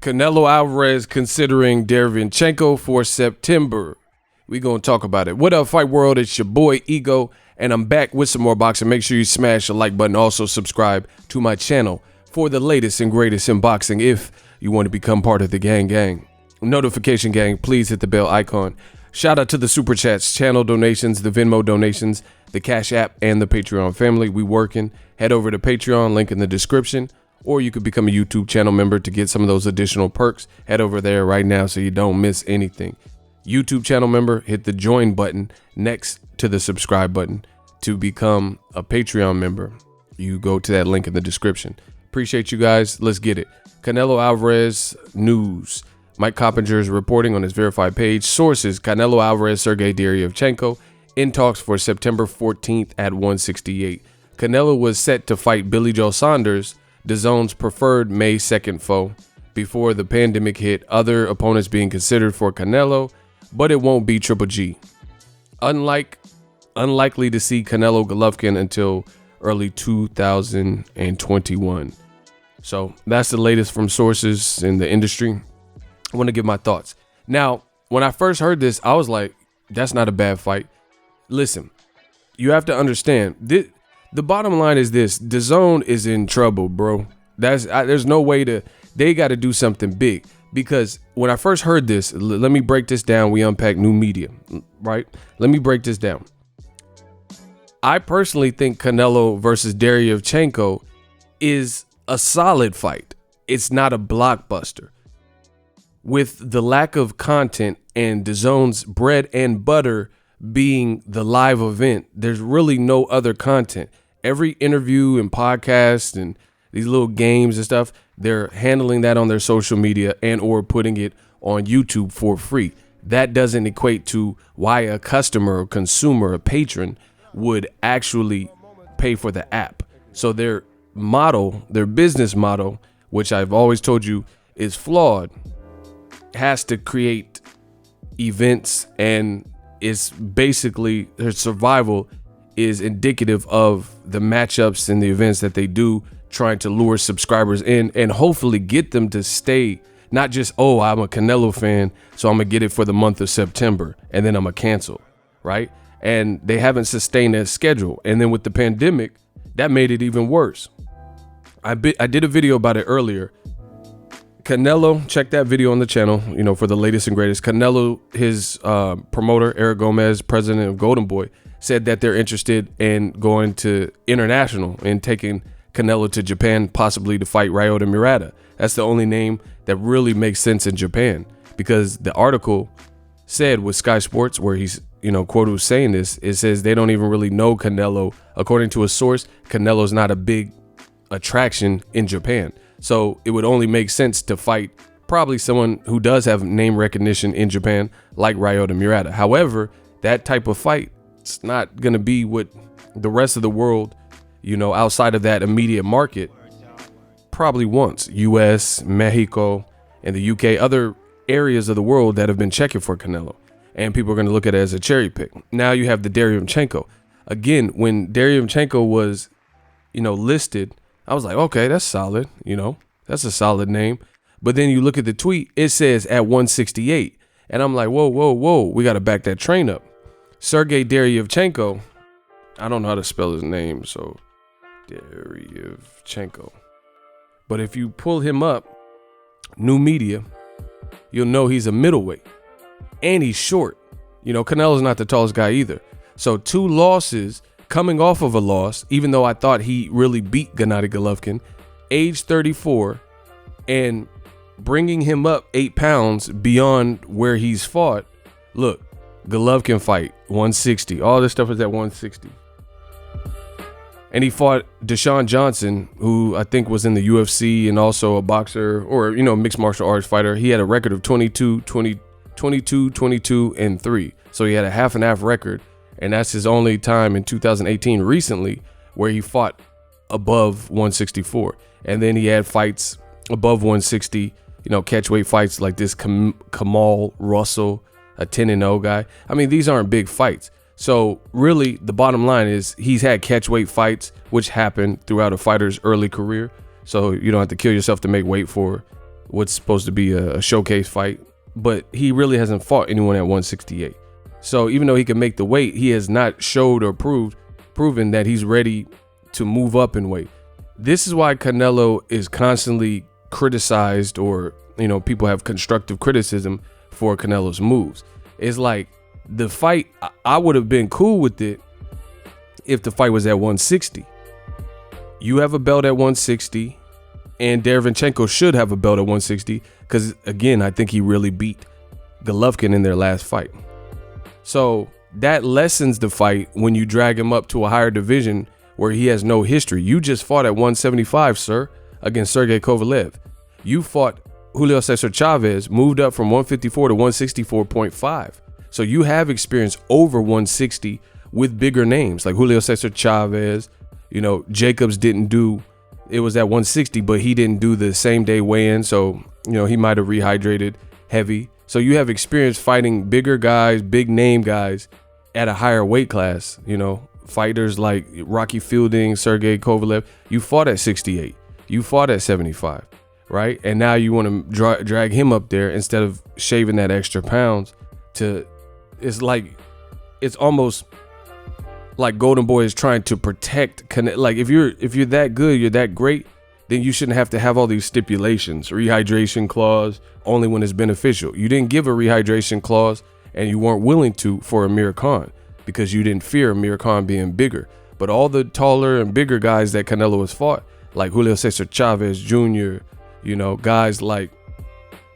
Canelo Alvarez considering Derevyanchenko for September. We gonna talk about it. What up, Fight World? It's your boy Ego, and I'm back with some more boxing. Make sure you smash the like button. Also subscribe to my channel for the latest and greatest in boxing if you want to become part of the gang. Notification gang, please hit the bell icon. Shout out to the super chats, channel donations, the Venmo donations, the Cash App, and the Patreon family. We working. Head over to Patreon, link in the description. Or you could become a YouTube channel member to get some of those additional perks. Head over there right now so you don't miss anything. YouTube channel member, hit the join button next to the subscribe button. To become a Patreon member, you go to that link in the description. Appreciate you guys. Let's get it. Canelo Alvarez news. Mike Coppinger is reporting on his verified page. Sources: Canelo Alvarez, Sergey Derevyanchenko in talks for September 14th at 168. Canelo was set to fight Billy Joe Saunders, DAZN's preferred May 2nd foe, before the pandemic hit. Other opponents being considered for Canelo, but it won't be Triple G. Unlikely to see Canelo Golovkin until early 2021. So that's the latest from sources in the industry. I want to give my thoughts. Now, when I first heard this, I was like, that's not a bad fight. Listen, you have to understand this. The bottom line is this: DAZN is in trouble, bro. There's no way to. They got to do something big, because when I first heard this, let me break this down. We unpack new media, right? Let me break this down. I personally think Canelo versus Derevyanchenko is a solid fight. It's not a blockbuster. With the lack of content and DAZN's bread and butter being the live event, there's really no other content. Every interview and podcast and these little games and stuff, they're handling that on their social media and or putting it on YouTube for free. That doesn't equate to why a customer or consumer, a patron, would actually pay for the app. So their model, their business model, which I've always told you is flawed, has to create events, and it's basically their survival is indicative of the matchups and the events that they do, trying to lure subscribers in and hopefully get them to stay. Not just, oh, I'm a Canelo fan, so I'm gonna get it for the month of September and then I'm gonna cancel, right? And they haven't sustained that schedule. And then with the pandemic, that made it even worse. I did a video about it earlier. Canelo, check that video on the channel, you know, for the latest and greatest. Canelo, his promoter, Eric Gomez, president of Golden Boy, said that they're interested in going to international and taking Canelo to Japan, possibly to fight Ryota Murata. That's the only name that really makes sense in Japan, because the article said with Sky Sports, where he's, you know, quote, was saying this, it says they don't even really know Canelo. According to a source, Canelo's not a big attraction in Japan. So it would only make sense to fight probably someone who does have name recognition in Japan, like Ryota Murata. However, that type of fight, it's not going to be what the rest of the world, you know, outside of that immediate market probably wants. US, Mexico, and the UK, other areas of the world that have been checking for Canelo. And people are going to look at it as a cherry pick. Now you have the Derevyanchenko. Again, when Derevyanchenko was, you know, listed, I was like, okay, that's solid. You know, that's a solid name. But then you look at the tweet, it says at 168. And I'm like, whoa. We got to back that train up. Sergey Derevyanchenko, I don't know how to spell his name, so Derevyanchenko. But if you pull him up, new media, you'll know he's a middleweight. And he's short. You know, Canelo's not the tallest guy either. So 2 losses, coming off of a loss, even though I thought he really beat Gennady Golovkin, age 34, and bringing him up 8 pounds beyond where he's fought. Look, Golovkin fight 160. All this stuff is at 160. And he fought Deshaun Johnson, who I think was in the UFC and also a boxer, or, you know, mixed martial arts fighter. He had a record of 22, and 3. So he had a half and half record. And that's his only time in 2018 recently where he fought above 164. And then he had fights above 160, you know, catchweight fights like this Kamal Russell, a 10-0 guy. I mean, these aren't big fights. So really, the bottom line is he's had catchweight fights, which happen throughout a fighter's early career. So you don't have to kill yourself to make weight for what's supposed to be a showcase fight, but he really hasn't fought anyone at 168. So even though he can make the weight, he has not showed or proven that he's ready to move up in weight. This is why Canelo is constantly criticized, or, you know, people have constructive criticism for Canelo's moves. It's like the fight, I would have been cool with it if the fight was at 160. You have a belt at 160, and Derevyanchenko should have a belt at 160 because, again, I think he really beat Golovkin in their last fight. So that lessens the fight when you drag him up to a higher division where he has no history. You just fought at 175, sir, against Sergey Kovalev. You fought Julio Cesar Chavez, moved up from 154 to 164.5. So you have experience over 160 with bigger names like Julio Cesar Chavez. You know, Jacobs didn't do, it was at 160, but he didn't do the same day weigh-in. So, you know, he might have rehydrated heavy. So you have experience fighting bigger guys, big name guys at a higher weight class. You know, fighters like Rocky Fielding, Sergey Kovalev, you fought at 68. You fought at 75, right? And now you want to drag him up there instead of shaving that extra pounds to, it's like, it's almost like Golden Boy is trying to protect. Like if you're that good, you're that great, then you shouldn't have to have all these stipulations, rehydration clause, only when it's beneficial. You didn't give a rehydration clause, and you weren't willing to for Amir Khan because you didn't fear Amir Khan being bigger. But all the taller and bigger guys that Canelo has fought, like Julio Cesar Chavez Jr., you know, guys like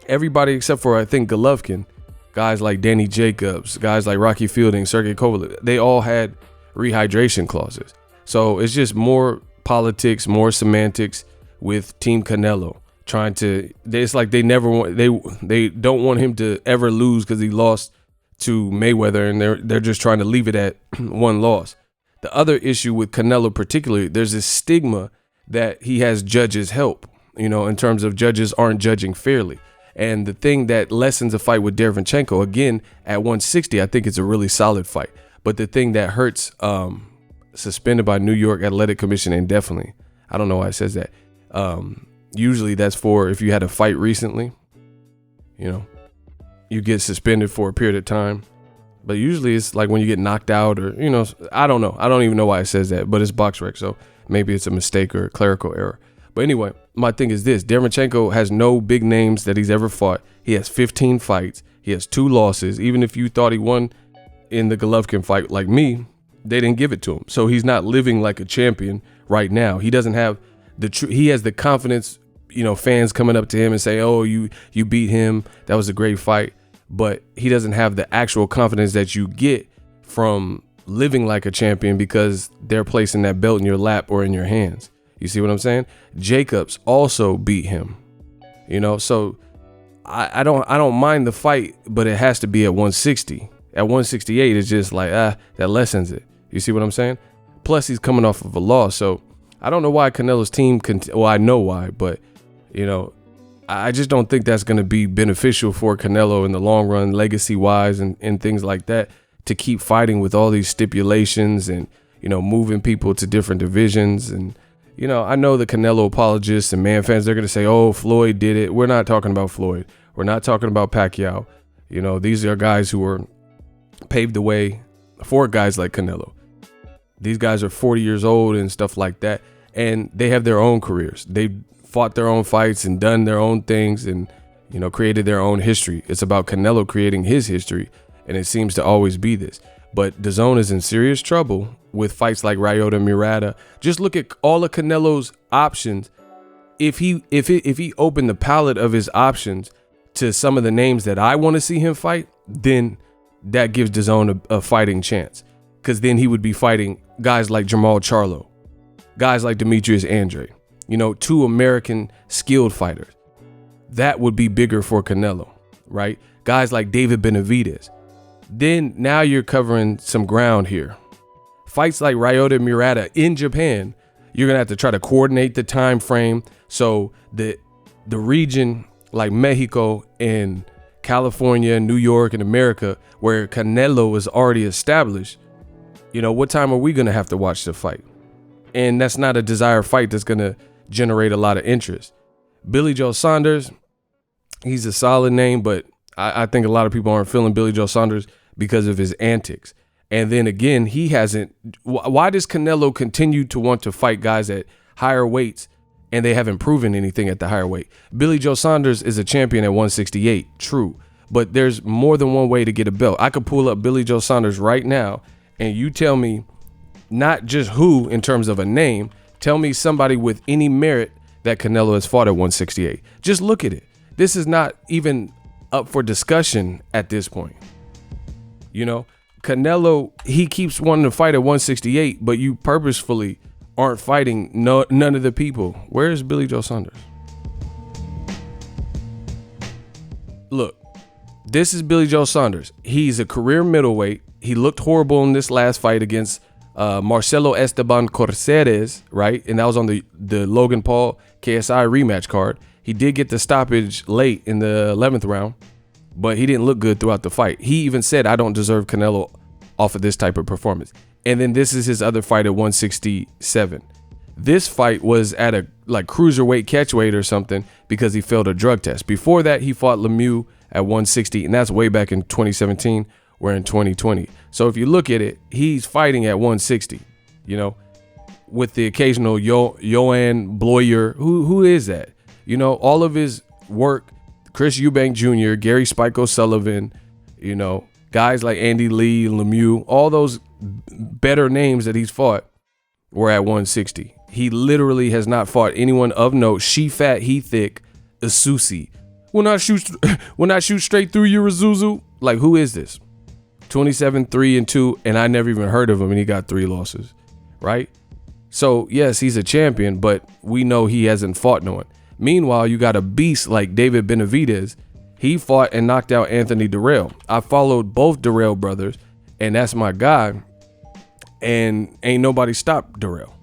everybody except for, I think, Golovkin, guys like Danny Jacobs, guys like Rocky Fielding, Sergey Kovalev, they all had rehydration clauses. So it's just more politics, more semantics with Team Canelo trying to, it's like they don't want him to ever lose because he lost to Mayweather, and they're just trying to leave it at one loss. The other issue with Canelo particularly, there's this stigma that he has judges' help, you know, in terms of judges aren't judging fairly. And the thing that lessens a fight with Derevyanchenko, again, at 160, I think it's a really solid fight. But the thing that hurts, suspended by New York Athletic Commission indefinitely. I don't know why it says that. Usually that's for if you had a fight recently, you know, you get suspended for a period of time. But usually it's like when you get knocked out or, you know, I don't know. I don't even know why it says that, but it's box rec. So maybe it's a mistake or a clerical error. But anyway, my thing is this. Derevyanchenko has no big names that he's ever fought. He has 15 fights. He has 2 losses. Even if you thought he won in the Golovkin fight like me, they didn't give it to him. So he's not living like a champion right now. He doesn't have he has the confidence, you know, fans coming up to him and say, oh, you beat him. That was a great fight. But he doesn't have the actual confidence that you get from living like a champion because they're placing that belt in your lap or in your hands. You see what I'm saying? Jacobs also beat him, you know, so I don't mind the fight, but it has to be at 160. At 168, it's just like, that lessens it. You see what I'm saying? Plus, he's coming off of a loss. So I don't know why Canelo's team well, I know why, but, you know, I just don't think that's going to be beneficial for Canelo in the long run, legacy wise and things like that, to keep fighting with all these stipulations and, you know, moving people to different divisions. And, you know, I know the Canelo apologists and man fans, they're going to say, oh, Floyd did it. We're not talking about Floyd. We're not talking about Pacquiao. You know, these are guys who were paved the way for guys like Canelo. These guys are 40 years old and stuff like that. And they have their own careers. They fought their own fights and done their own things and, you know, created their own history. It's about Canelo creating his history. And it seems to always be this. But DAZN is in serious trouble with fights like Ryota Murata. Just look at all of Canelo's options. If he opened the palette of his options to some of the names that I want to see him fight, then that gives DAZN a fighting chance. Because then he would be fighting guys like Jamal Charlo, guys like Demetrius Andre, you know, 2 American skilled fighters. That would be bigger for Canelo, right? Guys like David Benavidez. Then now you're covering some ground here. Fights like Ryota Murata in Japan, you're going to have to try to coordinate the time frame. So the region like Mexico and California, New York, and America, where Canelo is already established, you know, what time are we going to have to watch the fight? And that's not a desired fight that's going to generate a lot of interest. Billy Joe Saunders, He's a solid name, but I think a lot of people aren't feeling Billy Joe Saunders because of his antics. And then again, he hasn't. Why does Canelo continue to want to fight guys at higher weights and they haven't proven anything at the higher weight? Billy Joe Saunders is a champion at 168, true. But there's more than one way to get a belt. I could pull up Billy Joe Saunders right now and you tell me not just who in terms of a name, tell me somebody with any merit that Canelo has fought at 168. Just look at it. This is not even up for discussion at this point. You know, Canelo, he keeps wanting to fight at 168, but you purposefully aren't fighting none of the people. Where is Billy Joe Saunders? Look, this is Billy Joe Saunders. He's a career middleweight. He looked horrible in this last fight against Marcelo Esteban Corceres, right? And that was on the Logan Paul KSI rematch card. He did get the stoppage late in the 11th round, but he didn't look good throughout the fight. He even said, I don't deserve Canelo off of this type of performance. And then this is his other fight at 167. This fight was at a like cruiserweight catchweight or something because he failed a drug test. Before that, he fought Lemieux at 160, and that's way back in 2017. We're in 2020. So if you look at it, he's fighting at 160, you know, with the occasional Joanne Bloyer. Who is that? You know, all of his work, Chris Eubank Jr., Gary Spike O'Sullivan, you know, guys like Andy Lee, Lemieux, all those better names that he's fought were at 160. He literally has not fought anyone of note. She fat, he thick, Isusi. When I shoot straight through your Azuzu. Like, who is this? 27-3-2, and I never even heard of him, and he got 3 losses, right? So yes, he's a champion, but we know he hasn't fought no one. Meanwhile, you got a beast like David Benavidez. He fought and knocked out Anthony Dirrell. I followed both Dirrell brothers, and that's my guy. And ain't nobody stopped Dirrell.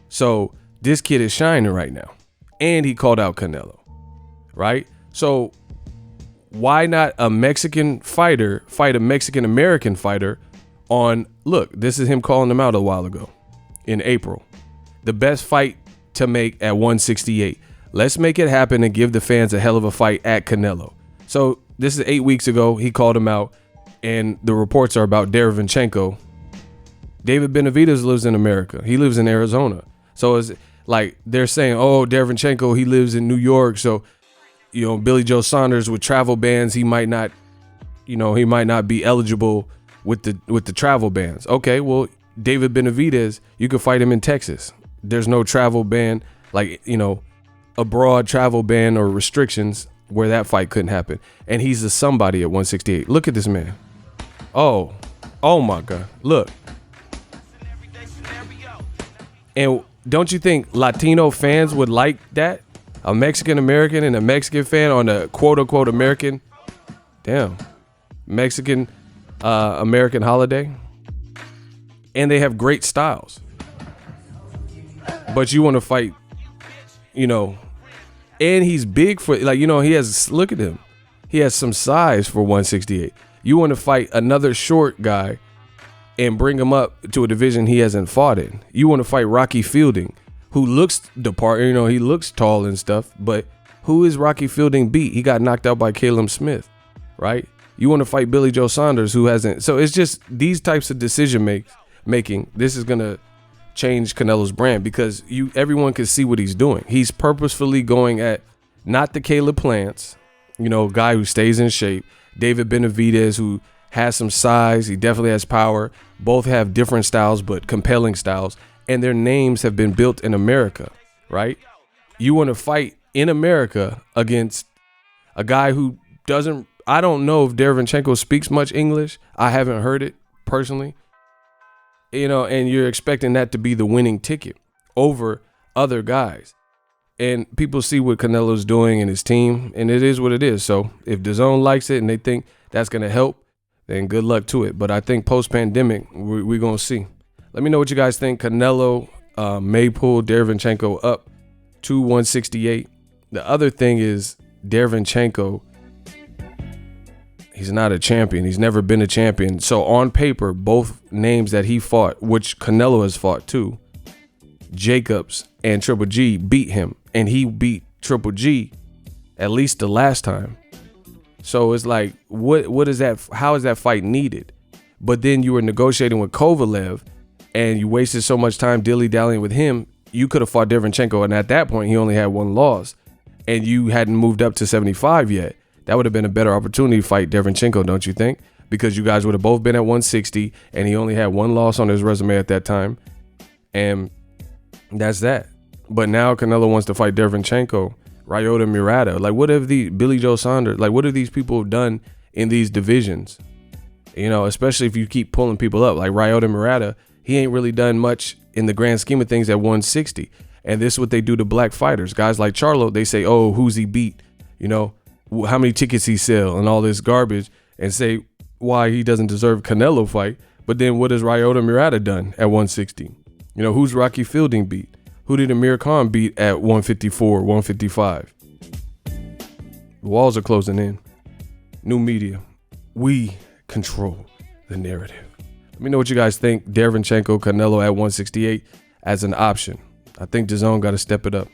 So this kid is shining right now. And he called out Canelo, right? So why not a Mexican fighter fight a Mexican-American fighter on, look, this is him calling him out a while ago in April. The best fight to make at 168. Let's make it happen and give the fans a hell of a fight at Canelo. So this is 8 weeks ago. He called him out, and the reports are about Derevyanchenko. David Benavidez lives in America. He lives in Arizona. So it's like they're saying, oh, Derevyanchenko, he lives in New York. So, you know, Billy Joe Saunders with travel bans, he might not be eligible with the travel bans. Okay, well, David Benavidez, you could fight him in Texas. There's no travel ban, like, you know, a broad travel ban or restrictions where that fight couldn't happen. And he's a somebody at 168. Look at this man. Oh my God. Look. And don't you think Latino fans would like that? A Mexican American and a Mexican fan on a quote unquote American, Mexican American holiday. And they have great styles. But you want to fight, you know, and he's big for, like, you know, he has, look at him. He has some size for 168. You want to fight another short guy and bring him up to a division he hasn't fought in. You want to fight Rocky Fielding, who looks the part, you know, he looks tall and stuff, but who is Rocky Fielding beat? He got knocked out by Caleb Smith, right? You want to fight Billy Joe Saunders, who hasn't. So it's just these types of decision making. This is going to change Canelo's brand because everyone can see what he's doing. He's purposefully going at not the Caleb Plants, you know, guy who stays in shape, David Benavidez, who has some size. He definitely has power. Both have different styles, but compelling styles. And their names have been built in America, right? You want to fight in America against a guy who doesn't, I don't know if Derevyanchenko speaks much English. I haven't heard it personally. You know, and you're expecting that to be the winning ticket over other guys. And people see what Canelo's doing in his team, and it is what it is. So if DAZN likes it and they think that's going to help, then good luck to it. But I think post-pandemic, we're going to see. Let me know what you guys think. Canelo may pull Derevyanchenko up to 168. The other thing is Derevyanchenko, he's not a champion. He's never been a champion. So on paper, both names that he fought, which Canelo has fought too, Jacobs and Triple G, beat him. And he beat Triple G at least the last time. So it's like, what is that? How is that fight needed? But then you were negotiating with Kovalev, and you wasted so much time dilly-dallying with him. You could have fought Derevyanchenko, and at that point, he only had one loss, and you hadn't moved up to 75 yet. That would have been a better opportunity to fight Derevyanchenko, don't you think? Because you guys would have both been at 160, and he only had one loss on his resume at that time, and that's that. But now Canelo wants to fight Derevyanchenko, Ryota Murata. Like, what have the Billy Joe Saunders, like, what have these people done in these divisions? You know, especially if you keep pulling people up. Like Ryota Murata, he ain't really done much in the grand scheme of things at 160. And this is what they do to black fighters. Guys like Charlo, they say, oh, who's he beat? You know, how many tickets he sell and all this garbage, and say why he doesn't deserve Canelo fight. But then what has Ryota Murata done at 160? You know, who's Rocky Fielding beat? Who did Amir Khan beat at 154, 155? The walls are closing in. New media. We control the narrative. Let me know what you guys think. Derevyanchenko, Canelo at 168 as an option. I think DAZN got to step it up.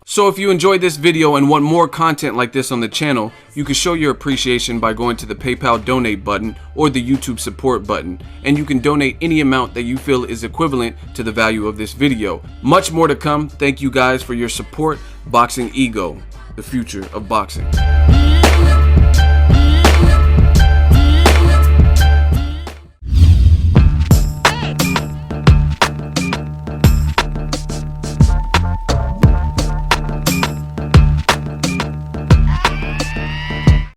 So if you enjoyed this video and want more content like this on the channel, you can show your appreciation by going to the PayPal donate button or the YouTube support button, and you can donate any amount that you feel is equivalent to the value of this video. Much more to come. Thank you guys for your support. Boxingego, the future of boxing.